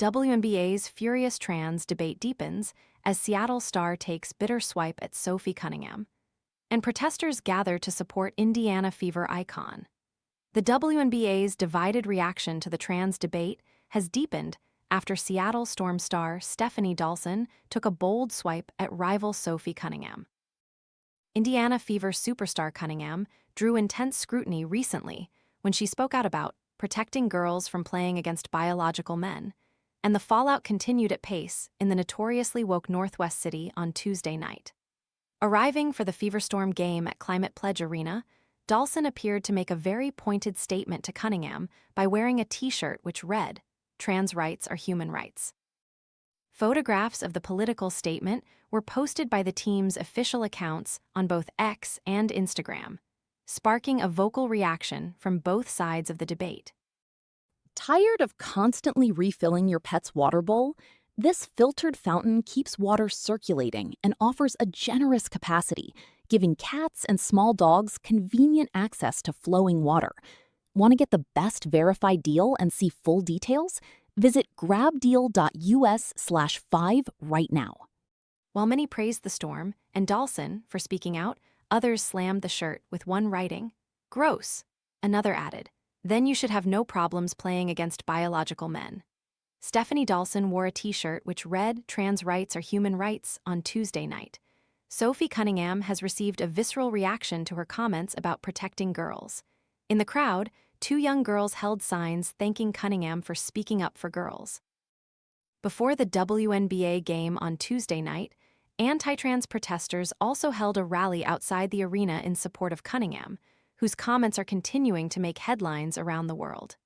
WNBA's furious trans debate deepens as Seattle star takes bitter swipe at Sophie Cunningham, and protesters gather to support Indiana Fever icon. The WNBA's divided reaction to the trans debate has deepened after Seattle Storm star Stephanie Dawson took a bold swipe at rival Sophie Cunningham. Indiana Fever superstar Cunningham drew intense scrutiny recently when she spoke out about protecting girls from playing against biological men, and the fallout continued at pace in the notoriously woke Northwest City on Tuesday night. Arriving for the Fever Storm game at Climate Pledge Arena, Dawson appeared to make a very pointed statement to Cunningham by wearing a t-shirt which read, "Trans rights are human rights." Photographs of the political statement were posted by the team's official accounts on both X and Instagram, sparking a vocal reaction from both sides of the debate. Tired of constantly refilling your pet's water bowl? This filtered fountain keeps water circulating and offers a generous capacity, giving cats and small dogs convenient access to flowing water. Want to get the best verified deal and see full details? Visit grabdeal.us/5 right now. While many praised the Storm and Dawson for speaking out, others slammed the shirt, with one writing, "Gross." Another added, "Then you should have no problems playing against biological men." Stephanie Dawson wore a t-shirt which read, "Trans rights are human rights," on Tuesday night. Sophie Cunningham has received a visceral reaction to her comments about protecting girls. In the crowd, two young girls held signs thanking Cunningham for speaking up for girls. Before the WNBA game on Tuesday night, anti-trans protesters also held a rally outside the arena in support of Cunningham, whose comments are continuing to make headlines around the world.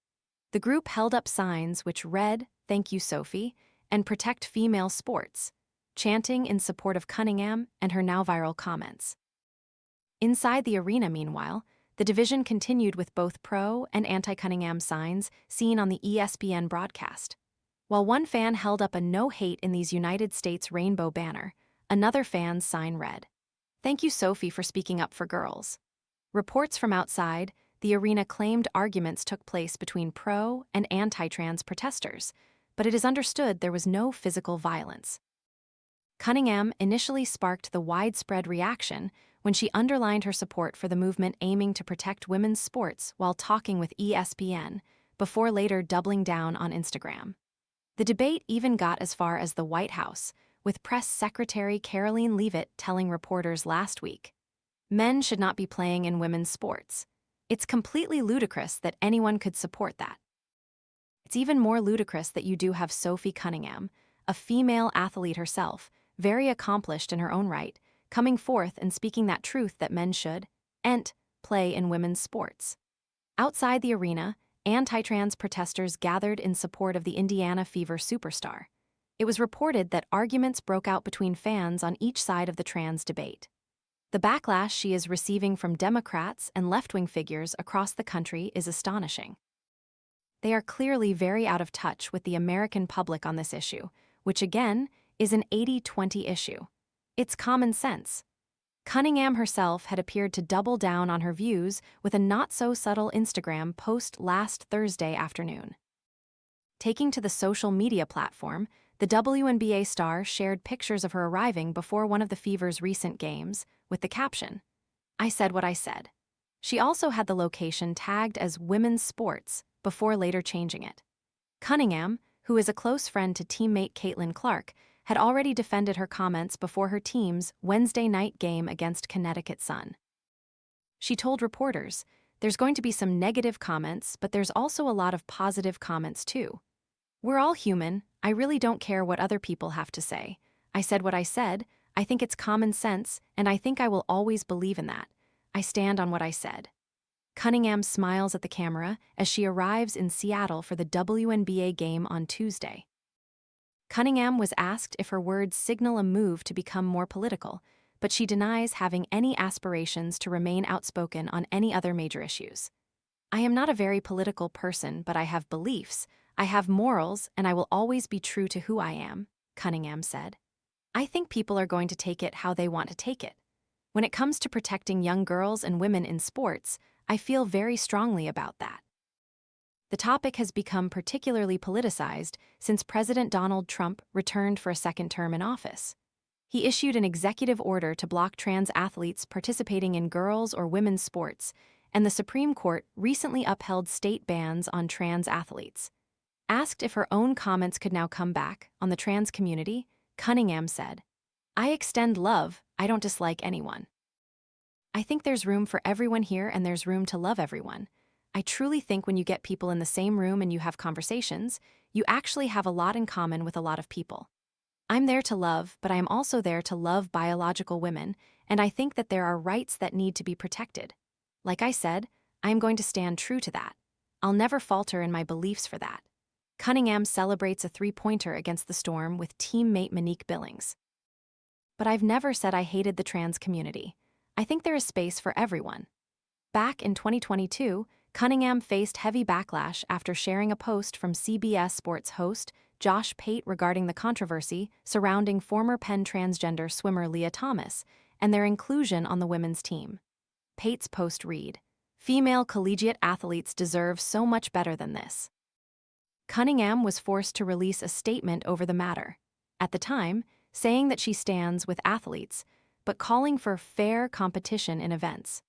The group held up signs which read, "Thank you, Sophie," and "Protect female sports," chanting in support of Cunningham and her now viral comments. Inside the arena, meanwhile, the division continued with both pro- and anti-Cunningham signs seen on the ESPN broadcast. While one fan held up a "No Hate in these United States" rainbow banner, another fan's sign read, "Thank you, Sophie, for speaking up for girls." Reports from outside the arena claimed arguments took place between pro- and anti-trans protesters, but it is understood there was no physical violence. Cunningham initially sparked the widespread reaction when she underlined her support for the movement aiming to protect women's sports while talking with ESPN, before later doubling down on Instagram. The debate even got as far as the White House, with Press Secretary Caroline Leavitt telling reporters last week, "Men should not be playing in women's sports. It's completely ludicrous that anyone could support that." It's even more ludicrous that you do have Sophie Cunningham, a female athlete herself, very accomplished in her own right, coming forth and speaking that truth that men should, and play in women's sports. Outside the arena, anti-trans protesters gathered in support of the Indiana Fever superstar. It was reported that arguments broke out between fans on each side of the trans debate. The backlash she is receiving from Democrats and left-wing figures across the country is astonishing. They are clearly very out of touch with the American public on this issue, which again is an 80-20 issue. It's common sense. Cunningham herself had appeared to double down on her views with a not-so-subtle Instagram post last Thursday afternoon. Taking to the social media platform, the WNBA star shared pictures of her arriving before one of the Fever's recent games, with the caption, "I said what I said." She also had the location tagged as women's sports before later changing it. Cunningham, who is a close friend to teammate Caitlin Clark, had already defended her comments before her team's Wednesday night game against Connecticut Sun. She told reporters, "There's going to be some negative comments, but there's also a lot of positive comments too. We're all human. I really don't care what other people have to say. I said what I said. I think it's common sense, and I think I will always believe in that. I stand on what I said." Cunningham smiles at the camera as she arrives in Seattle for the WNBA game on Tuesday. Cunningham was asked if her words signal a move to become more political, but she denies having any aspirations to remain outspoken on any other major issues. "I am not a very political person, but I have beliefs, I have morals, and I will always be true to who I am," Cunningham said. "I think people are going to take it how they want to take it. When it comes to protecting young girls and women in sports, I feel very strongly about that." The topic has become particularly politicized since President Donald Trump returned for a second term in office. He issued an executive order to block trans athletes participating in girls' or women's sports, and the Supreme Court recently upheld state bans on trans athletes. Asked if her own comments could now come back on the trans community, Cunningham said, "I extend love, I don't dislike anyone. I think there's room for everyone here and there's room to love everyone. I truly think when you get people in the same room and you have conversations, you actually have a lot in common with a lot of people. I'm there to love, but I am also there to love biological women, and I think that there are rights that need to be protected. Like I said, I am going to stand true to that. I'll never falter in my beliefs for that." Cunningham celebrates a three-pointer against the Storm with teammate Monique Billings. "But I've never said I hated the trans community. I think there is space for everyone." Back in 2022, Cunningham faced heavy backlash after sharing a post from CBS Sports host Josh Pate regarding the controversy surrounding former Penn transgender swimmer Leah Thomas and their inclusion on the women's team. Pate's post read, "Female collegiate athletes deserve so much better than this." Cunningham was forced to release a statement over the matter, at the time saying that she stands with athletes, but calling for fair competition in events.